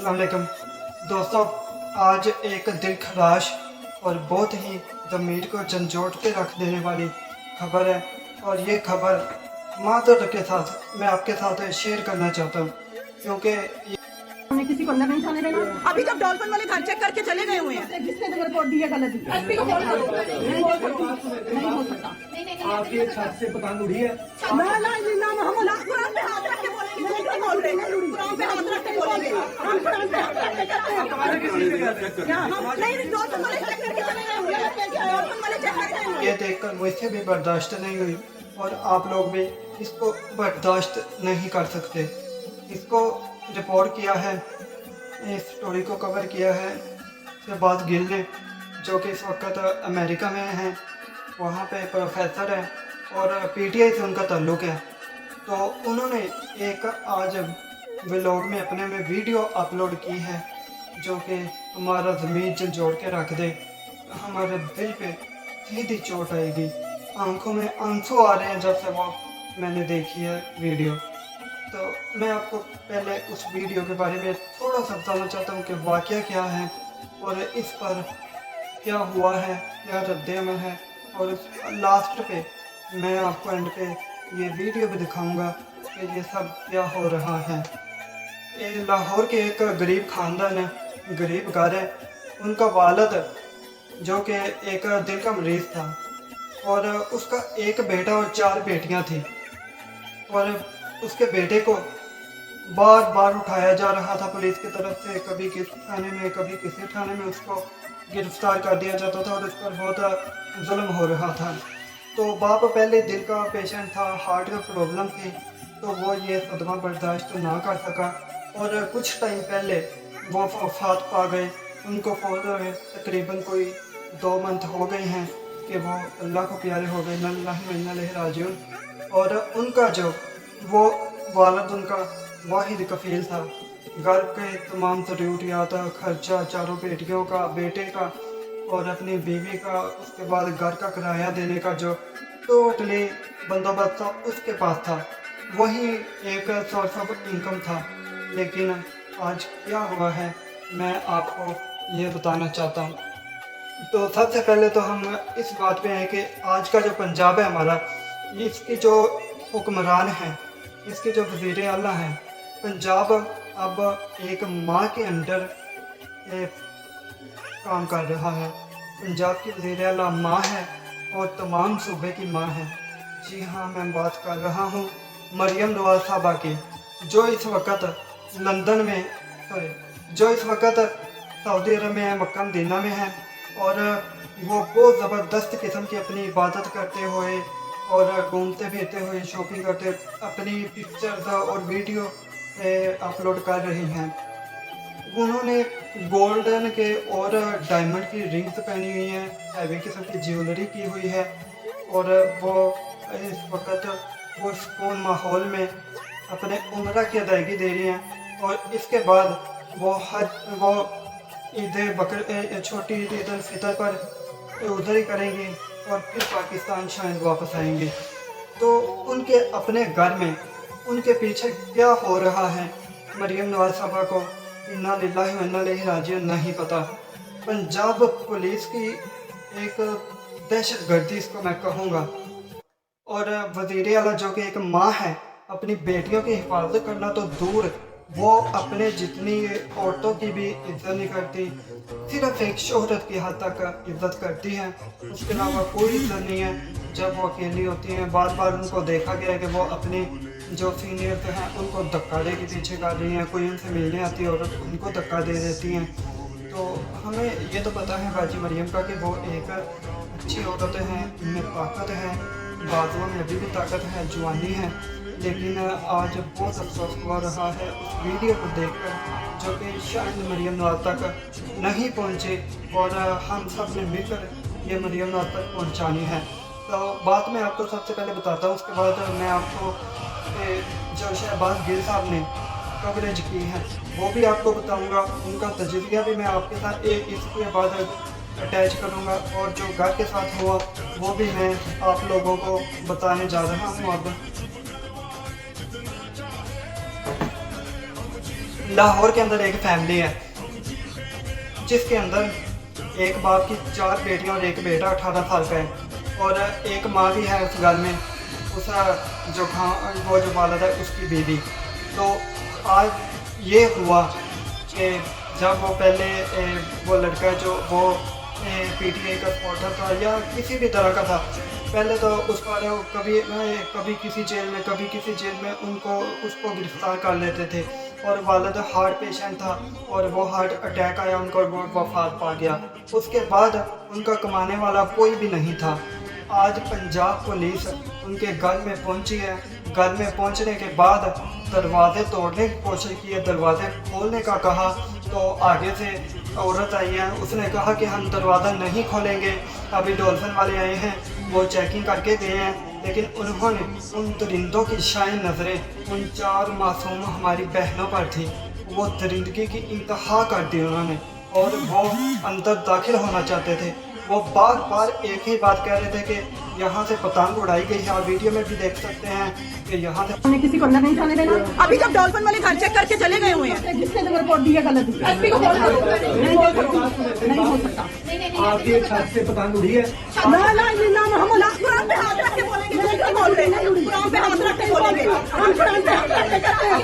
अस्सलाम वालेकुम दोस्तों। आज एक दिल खराश और बहुत ही ज़मीर को झंझोड़ के रख देने वाली खबर है, और ये खबर मादर के साथ मैं आपके साथ शेयर करना चाहता हूँ, क्योंकि हमने किसी को अंदर नहीं जाने देना। अभी जब डॉल्फिन वाले घर चेक करके चले गए हुए हैं, किसने तो रिपोर्ट दी है गलत दी? एसपी को कॉल करो। नहीं बोल सकती, नहीं हो सकता। आपकी छत से पतंग उड़ी है। मैं ना नाम हम कुरान पे हाथ रख के बोलेंगे, झूठ नहीं बोल रहे। कुरान पे हाथ रख के बोलेंगे। हम कुरान पे हाथ रख के कहते हैं। क्या हम नहीं डॉल्फिन वाले चेक करके चले गए हुए हैं, डॉल्फिन वाले चेक करके गए हुए हैं। ये देखकर मुझसे भी बर्दाश्त नहीं हुई, और आप लोग भी इसको बर्दाश्त नहीं कर सकते। इसको रिपोर्ट किया है, इस स्टोरी को कवर किया है शहबाज गिल ने, जो कि इस वक्त अमेरिका में हैं। वहाँ पे प्रोफेसर है और पीटीआई से उनका ताल्लुक़ है। तो उन्होंने एक आज व्लॉग में अपने में वीडियो अपलोड की है, जो कि हमारा ज़मीन झंझोड़ के रख दे। हमारे दिल पे सीधी चोट आएगी, आंखों में आंसू आ रहे हैं जब से वो मैंने देखी है वीडियो। तो मैं आपको पहले उस वीडियो के बारे में थोड़ा सा बताना चाहता हूँ कि वाक़या क्या है और इस पर क्या हुआ है, क्या रद्द-ए-अमल है, और लास्ट पे मैं आपको एंड पे ये वीडियो भी दिखाऊंगा कि ये सब क्या हो रहा है। ये लाहौर के एक गरीब ख़ानदान है, गरीब घर है। उनका वालिद जो कि एक दिल का मरीज़ था, और उसका एक बेटा और 4 बेटियां थी, और उसके बेटे को बार बार उठाया जा रहा था पुलिस की तरफ से। कभी किस थाने में, कभी किसी थाने में उसको गिरफ्तार कर दिया जाता था, और उस पर बहुत जुल्म हो रहा था। तो बाप पहले दिल का पेशेंट था, हार्ट का प्रॉब्लम थी, तो वो ये सदमा बर्दाश्त ना कर सका, और कुछ टाइम पहले वो वफात पा गए। उनको फौत हुए तकरीबन कोई 2 मंथ हो गए हैं कि वो अल्लाह को प्यारे हो गए, अल्लाह व इन्ना इलैहि राजिऊन। और उनका जो वो वालिद उनका वाहिद कफील था, घर के तमाम ज़रूरियात, खर्चा, 4 बेटियों का, बेटे का और अपनी बीवी का, उसके बाद घर का किराया देने का जो टोटली बंदोबस्त था उसके पास था। वही एक सोर्स ऑफ इनकम था। लेकिन आज क्या हुआ है मैं आपको ये बताना चाहता हूँ। तो सबसे पहले तो हम इस बात पे हैं कि आज का जो पंजाब है हमारा, इसकी जो हुक्मरान हैं, इसके जो वज़ीर आला हैं, पंजाब अब एक माँ के अंडर काम कर रहा है। पंजाब की वज़ीर आला माँ है और तमाम सूबे की माँ है। जी हाँ, मैं बात कर रहा हूँ मरियम नवाज़ साहबा की, जो इस वक्त लंदन में जो इस वक्त सऊदी अरब में है, मक्का मदीना में है, और वो बहुत ज़बरदस्त किस्म की अपनी इबादत करते हुए और घूमते फिरते हुए, शॉपिंग करते, अपनी पिक्चर्स और वीडियो अपलोड कर रही हैं। उन्होंने गोल्डन के और डायमंड की रिंग्स पहनी हुई हैं, हैवी किस्म की ज्वेलरी की हुई है, और वो इस वक्त वो सुकून माहौल में अपने उम्रा की अदायगी दे रही हैं। और इसके बाद वो छोटी ईद उल फितर पर उधर ही करेंगी, और फिर पाकिस्तान शायद वापस आएंगे। तो उनके अपने घर में उनके पीछे क्या हो रहा है मरियम नवाज़ साहबा को इन्ना लिल्लाहि व इन्ना इलैहि राजिऊन नहीं पता। पंजाब पुलिस की एक दहशतगर्दी इसको मैं कहूँगा। और वज़ीर आला जो कि एक माँ है, अपनी बेटियों की हिफाजत करना तो दूर, वो अपने जितनी औरतों की भी इज्जत नहीं करती, सिर्फ एक शोहरत की हद तक इज्जत करती हैं, उसके अलावा कोई इज्जत नहीं है। जब वो अकेली होती हैं, बार बार उनको देखा गया है कि वो अपने जो सीनियर हैं उनको धक्का दे के पीछे कर रही हैं। कोई उनसे मिलने आती है औरत, उनको धक्का दे देती हैं। तो हमें ये तो पता है बाजी मरियम का कि वो एक अच्छी औरत है, उनमें ताकत है, बाजुओं में अभी भी ताकत है, जवानी है। लेकिन आज बहुत अफसोस हो रहा है उस वीडियो को देखकर, जो कि शायद मरियम नवाज़ तक नहीं पहुँचे, और हम सब ने मिलकर ये मरियम नवाज़ तक पहुँचानी है। तो बात मैं आपको सबसे पहले बताता हूँ, उसके बाद मैं आपको जो शहबाज गिल साहब ने कवरेज की है वो भी आपको बताऊँगा। उनका तजुर्बा भी मैं आपके साथ इसके बाद अटैच करूँगा, और जो घर के साथ हुआ वो भी मैं आप लोगों को बताने जा रहा हूँ। अब लाहौर के अंदर एक फैमिली है जिसके अंदर एक बाप की 4 बेटियां और एक बेटा 18 साल का है और एक माँ भी है उस घर में, उसका वो जो वालिद है उसकी बीवी। तो आज ये हुआ कि जब वो पहले वो लड़का जो वो PTI का सपोर्टर था या किसी भी तरह का था, पहले तो उस पर कभी किसी जेल में कभी किसी जेल में उसको गिरफ्तार कर लेते थे और वालिद हार्ट पेशेंट था और वो हार्ट अटैक आया उनको और वो वफात पा गया। उसके बाद उनका कमाने वाला कोई भी नहीं था। आज पंजाब पुलिस उनके घर में पहुंची है। घर में पहुंचने के बाद दरवाजे तोड़ने की कोशिश की है, दरवाजे खोलने का कहा तो आगे से औरत आई है, उसने कहा कि हम दरवाज़ा नहीं खोलेंगे। अभी डॉल्फिन वाले आए हैं, वो चेकिंग करके गए हैं, लेकिन उन्होंने उन दरिंदों की शाइन नज़रें उन 4 मासूम हमारी बहनों पर थी। वो दरिंदगी की इंतहा कर दी उन्होंने और वो अंदर दाखिल होना चाहते थे। वो बार बार एक ही बात कह रहे थे कि यहाँ से पतंग उड़ाई गई है और वीडियो में भी देख सकते हैं कि यहाँ से हमने किसी को अंदर नहीं जाने देना। अभी जब डॉल्फिन वाले घर चेक करके चले गए हुए हैं, जिसने जो रिपोर्ट दी है गलत है। एसपी को कॉल करो। नहीं हो सकता, नहीं हो सकता। आपके छत से पतंग उड़ी है। ना हम कुरान पे हाथ रख के बोलेंगे, नहीं बोल रहे हैं, कुरान पे हाथ रख के बोलेंगे, हम कुरान पे हाथ रख के करते हैं।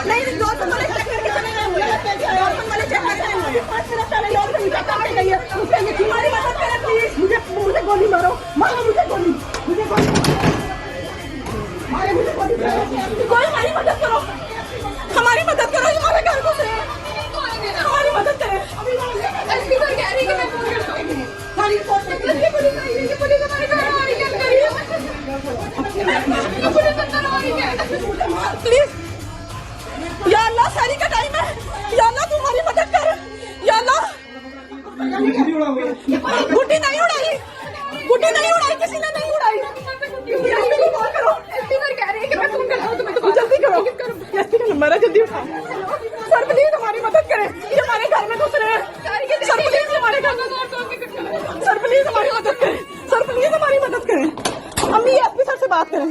नहीं डॉल्फिन वाले चेक करके चले गए हुए हैं, डॉल्फिन वाले चेक करके गए हुए हैं। 5 मिनट पहले डॉल्फिन चेक करके गई है, उसके हमारी मदद करें प्लीज। मुझे गोली मारो, मुझे गोली मारे, मुझे गोली कोई हमारी मदद करो, हमारी मदद करो, हमारे घर को हमारी मदद करें। एसपी को कह रही है कि मैं फोन करता हूं, हमारी रिपोर्ट पुलिस आई है कि पुलिस हमारे घर आ रही है, पुलिस अंदर आ रही है। प्लीज या अल्लाह, सारी का टाइम है, या अल्लाह तू हमारी मदद कर, या अल्लाह। गुड्डी नहीं उड़ाई, गुड्डी नहीं उड़ाई, किसी ने नहीं उड़ाई। एसपी को कॉल करो, एसपी को कह रही है कि मैं फोन कर रहा हूं, तुम्हें तो जल्दी करो, एसपी का नंबर है, जल्दी उठाओ। सर प्लीज हमारी मदद करें, ये हमारे घर में घुस रहे हैं। सर प्लीज हमारे घर में, सर प्लीज हमारी मदद करें, सर प्लीज हमारी मदद करें। अम्मी एसपी सर से बात करें।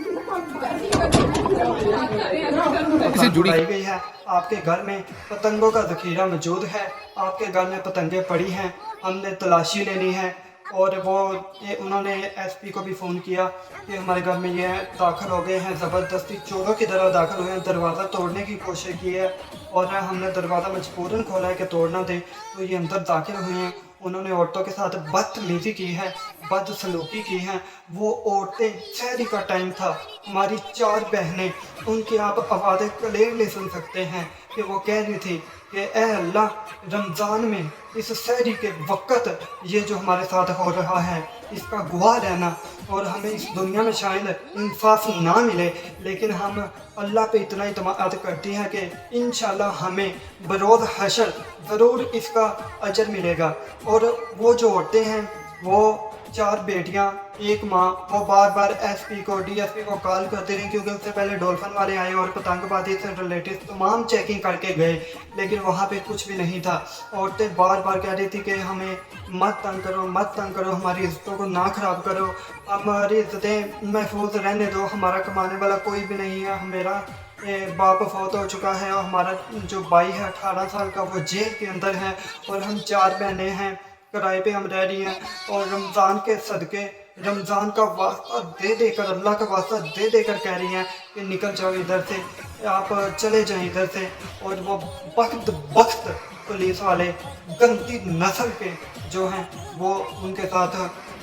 से जुड़ी गई है। आपके घर में पतंगों का जखीरा मौजूद है, आपके घर में पतंगे पड़ी हैं, हमने तलाशी लेनी है। और उन्होंने एसपी को भी फ़ोन किया कि हमारे घर में ये दाखिल हो गए हैं, ज़बरदस्ती चोरों की तरह दाखिल हुए हैं, दरवाज़ा तोड़ने की कोशिश की है और हमने दरवाज़ा मजबूरन खोला है कि तोड़ना दे, तो ये अंदर दाखिल हुए हैं। उन्होंने औरतों के साथ बदतमीज़ी की है, बदसलूकी की है। वो औरतें, शहरी का टाइम था, हमारी 4 बहनें, उनकी आप आवाज़ें क्लियरली सुन सकते हैं कि वो कह रही थी कि ए अल्लाह, रमज़ान में इस सहरी के वक़्त ये जो हमारे साथ हो रहा है इसका गवाह रहना, और हमें इस दुनिया में शायद इंसाफ ना मिले, लेकिन हम अल्लाह पे इतना इत्मीनान करती हैं कि इंशाल्लाह हमें बरोज़ हशर ज़रूर इसका अजर मिलेगा। और वो जो औरतें हैं, वो 4 बेटियां, एक माँ, वो बार बार एसपी को, डीएसपी को कॉल करते रही, क्योंकि उससे पहले डॉल्फिन वाले आए और पतंगबाजी से रिलेटेड तमाम चेकिंग करके गए, लेकिन वहाँ पे कुछ भी नहीं था। औरतें बार बार कह रही थी कि हमें मत तंग करो, मत तंग करो, हमारी इज्जतों को ना ख़राब करो, हमारी इज्जतें महफूज रहने दो, हमारा कमाने वाला कोई भी नहीं है, मेरा बाप फौत हो चुका है और हमारा जो भाई है 18 साल का वो जेल के अंदर है, और हम 4 बहनें हैं, किराए पे हम रह रही हैं, और रमज़ान के सदक़े, रमज़ान का वास्ता दे देकर, अल्लाह का वास्ता दे देकर कह रही हैं कि निकल जाओ इधर से, आप चले जाएं इधर से। और वो वक्त पुलिस वाले गंदी नस्ल के जो हैं वो उनके साथ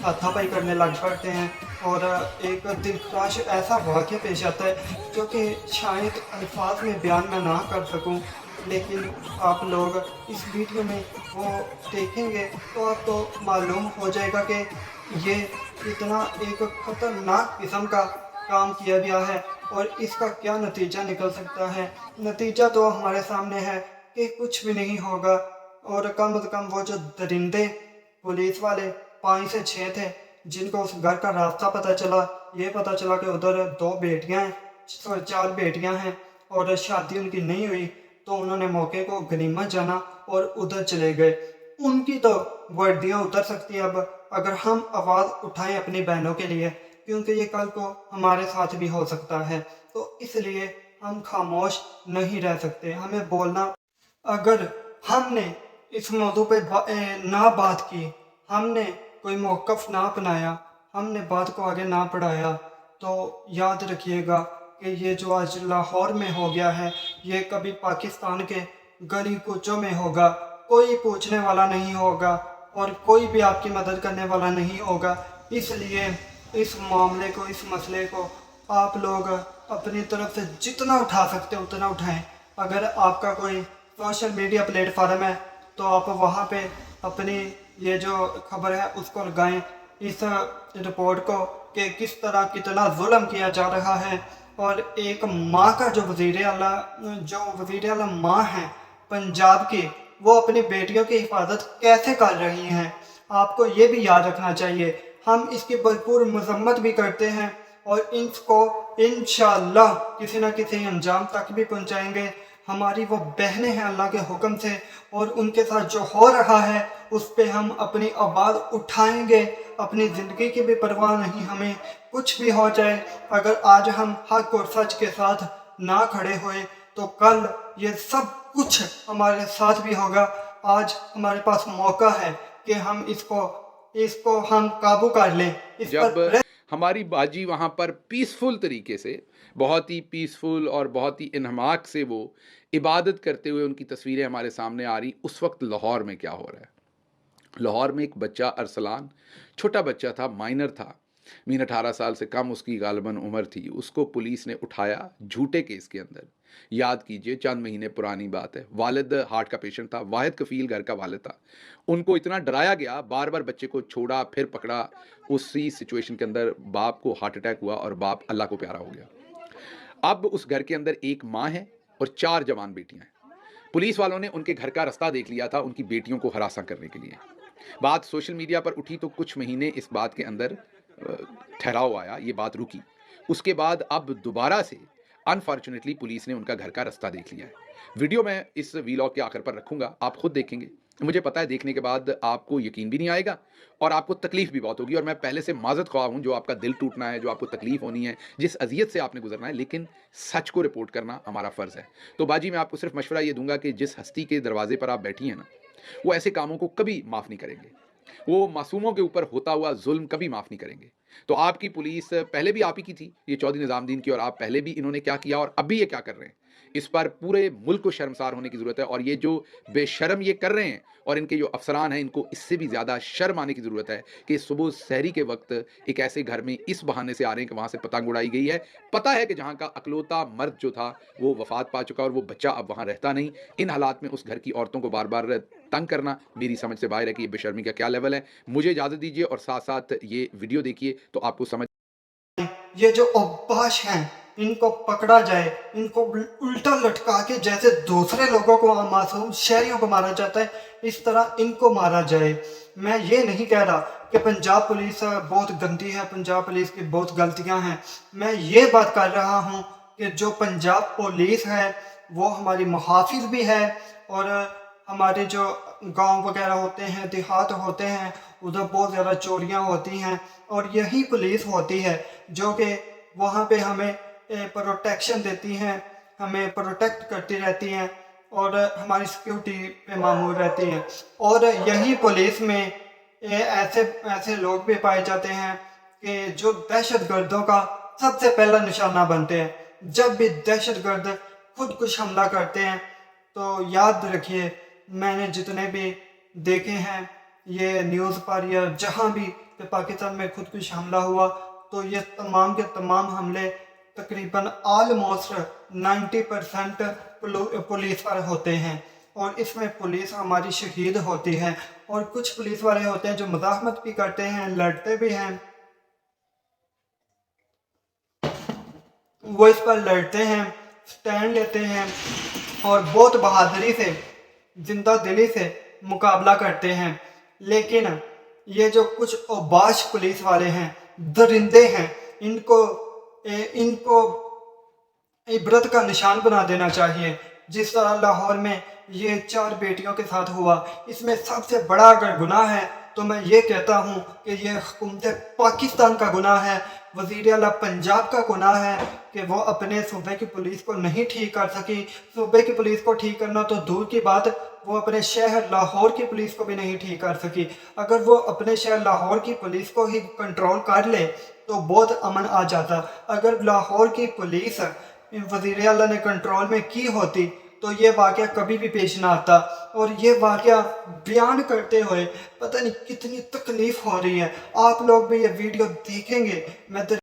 हाथापाई करने लग पड़ते हैं, और एक दिलखराश ऐसा वाक़या पेश आता है जो कि शायद अल्फाज में बयान मैं ना कर सकूं, लेकिन आप लोग इस वीडियो में वो देखेंगे तो आपको मालूम हो जाएगा कि ये इतना एक ख़तरनाक किस्म का काम किया गया है और इसका क्या नतीजा निकल सकता है। नतीजा तो हमारे सामने है कि कुछ भी नहीं होगा, और कम से कम वो जो दरिंदे पुलिस वाले 5 से 6 थे, जिनको उस घर का रास्ता पता चला, ये पता चला कि उधर 2 बेटियां हैं, 4 बेटियां हैं और शादी उनकी नहीं हुई, तो उन्होंने मौके को गनीमत जाना और उधर चले गए। उनकी तो वर्दियाँ उतर सकती है अब, अगर हम आवाज़ उठाएं अपनी बहनों के लिए, क्योंकि ये कल को हमारे साथ भी हो सकता है। तो इसलिए हम खामोश नहीं रह सकते, हमें बोलना। अगर हमने इस मौजू पे ना बात की, हमने कोई मौक़िफ़ ना अपनाया, हमने बात को आगे ना बढ़ाया, तो याद रखिएगा कि ये जो आज लाहौर में हो गया है, ये कभी पाकिस्तान के गली कूचों में होगा। कोई पूछने वाला नहीं होगा और कोई भी आपकी मदद करने वाला नहीं होगा। इसलिए इस मामले को, इस मसले को आप लोग अपनी तरफ से जितना उठा सकते हो उतना उठाएं। अगर आपका कोई सोशल मीडिया प्लेटफार्म है तो आप वहाँ पे अपनी ये जो खबर है उसको लगाएं, इस रिपोर्ट को, कि किस तरह कितना जुल्म किया जा रहा है। और एक माँ का जो वज़ीर आला माँ है पंजाब की, वो अपनी बेटियों की हिफाजत कैसे कर रही हैं, आपको ये भी याद रखना चाहिए। हम इसकी भरपूर मजम्मत भी करते हैं और इसको इंशाअल्लाह किसी न किसी अंजाम तक भी पहुँचाएँगे। हमारी वो बहनें हैं अल्लाह के हुक्म से, और उनके साथ जो हो रहा है उस पे हम अपनी आवाज़ उठाएंगे। अपनी ज़िंदगी की भी परवाह नहीं, हमें कुछ भी हो जाए। अगर आज हम हक और सच के साथ ना खड़े हुए तो कल ये सब कुछ हमारे साथ भी होगा। आज हमारे पास मौका है कि हम इसको हम काबू कर लें। जब हमारी बाजी वहाँ पर पीसफुल तरीके से, बहुत ही पीसफुल और बहुत ही इन्हमाक से वो इबादत करते हुए उनकी तस्वीरें हमारे सामने आ रही, उस वक्त लाहौर में क्या हो रहा है। लाहौर में एक बच्चा अरसलान, छोटा बच्चा था, माइनर था, 18 साल से कम उसकी गालिबन उम्र थी। उसको पुलिस ने उठाया झूठे केस के अंदर। याद कीजिए, चंद महीने पुरानी बात है। वालिद हार्ट का पेशेंट था, वाहिद कफील घर का वालिद था। उनको इतना डराया गया, बार बार बच्चे को छोड़ा फिर पकड़ा। उसी सिचुएशन के अंदर बाप को हार्ट अटैक हुआ और बाप अल्लाह को प्यारा हो गया। अब उस घर के अंदर एक माँ है और 4 जवान बेटियां हैं। पुलिस वालों ने उनके घर का रास्ता देख लिया था उनकी बेटियों को हरासा करने के लिए। बात सोशल मीडिया पर उठी तो कुछ महीने इस बात के अंदर ठहराव आया, ये बात रुकी। उसके बाद अब दोबारा से अनफॉर्चुनेटली पुलिस ने उनका घर का रास्ता देख लिया है। वीडियो मैं इस वीलॉग के आखिर पर रखूंगा, आप खुद देखेंगे। मुझे पता है देखने के बाद आपको यकीन भी नहीं आएगा और आपको तकलीफ भी बहुत होगी। और मैं पहले से माजरत ख्वाह हूँ, जो आपका दिल टूटना है, जो आपको तकलीफ होनी है, जिस अजियत से आपने गुजरना है, लेकिन सच को रिपोर्ट करना हमारा फ़र्ज़ है। तो बाजी मैं आपको सिर्फ मशवरा ये दूंगा कि जिस हस्ती के दरवाजे पर आप बैठी हैं ना, वो ऐसे कामों को कभी माफ़ नहीं करेंगे। वो मासूमों के ऊपर होता हुआ जुल्म कभी माफ़ नहीं करेंगे। तो आपकी पुलिस पहले भी आप ही की थी, ये चौधरी निज़ामुद्दीन की, और आप पहले भी इन्होंने क्या किया और अभी ये क्या कर रहे हैं, इस पर पूरे मुल्क को शर्मसार होने की ज़रूरत है। और ये जो बेशर्म ये कर रहे हैं और इनके जो अफसरान हैं, इनको इससे भी ज़्यादा शर्म आने की ज़रूरत है कि सुबह सहरी के वक्त एक ऐसे घर में इस बहाने से आ रहे हैं कि वहाँ से पतंग उड़ाई गई है। पता है कि जहाँ का अकलौता मर्द जो था वो वफात पा चुका और वो बच्चा अब वहाँ रहता नहीं। इन हालात में उस घर की औरतों को बार बार तंग करना मेरी समझ से बाहर है कि ये बेशर्मी का क्या लेवल है। मुझे इजाज़त दीजिए और साथ साथ ये वीडियो देखिए तो आपको समझ। ये जो अब्बाश हैं इनको पकड़ा जाए, इनको उल्टा लटका के जैसे दूसरे लोगों को, मासूम शहरियों को मारा जाता है, इस तरह इनको मारा जाए। मैं ये नहीं कह रहा कि पंजाब पुलिस बहुत गंदी है, पंजाब पुलिस की बहुत गलतियां हैं। मैं ये बात कर रहा हूँ कि जो पंजाब पुलिस है वो हमारी मुहाफिज भी है, और हमारे जो गांव वगैरह होते हैं, देहात होते हैं, उधर बहुत ज़्यादा चोरियां होती हैं, और यही पुलिस होती है जो कि वहाँ पे हमें प्रोटेक्शन देती हैं, हमें प्रोटेक्ट करती रहती हैं और हमारी सिक्योरिटी पे मामूर रहती हैं। और यही पुलिस में ऐसे लोग भी पाए जाते हैं कि जो दहशतगर्दों का सबसे पहला निशाना बनते हैं। जब भी दहशतगर्द खुद कुछ हमला करते हैं तो याद रखिए, मैंने जितने भी देखे हैं ये न्यूज़ पर या जहाँ भी कि पाकिस्तान में खुद कुछ हमला हुआ, तो ये तमाम के तमाम हमले तकरीबन ऑलमोस्ट 90% पुलिस पर होते हैं, और इसमें पुलिस हमारी शहीद होती है। और कुछ पुलिस वाले होते हैं जो मुज़ाहमत भी करते हैं, लड़ते भी हैं, वो इस पर लड़ते हैं, स्टैंड लेते हैं और बहुत बहादुरी से, जिंदा दिली से मुकाबला करते हैं। लेकिन ये जो कुछ औबाश पुलिस वाले हैं, दरिंदे हैं, इनको इबरत का निशान बना देना चाहिए। जिस तरह लाहौर में ये 4 बेटियों के साथ हुआ, इसमें सबसे बड़ा अगर गुनाह है तो मैं ये कहता हूँ कि ये हुकूमत पाकिस्तान का गुनाह है, वज़ीर आला पंजाब का गुनाह है कि वो अपने सूबे की पुलिस को नहीं ठीक कर सकी। सूबे की पुलिस को ठीक करना तो दूर की बात, वो अपने शहर लाहौर की पुलिस को भी नहीं ठीक कर सकी। अगर वो अपने शहर लाहौर की पुलिस को ही कंट्रोल कर ले तो बहुत अमन आ जाता। अगर लाहौर की पुलिस वज़ीर आला ने कंट्रोल में की होती तो ये वाक़या कभी भी पेश ना आता। और ये वाक़या बयान करते हुए पता नहीं कितनी तकलीफ़ हो रही है। आप लोग भी ये वीडियो देखेंगे, मैं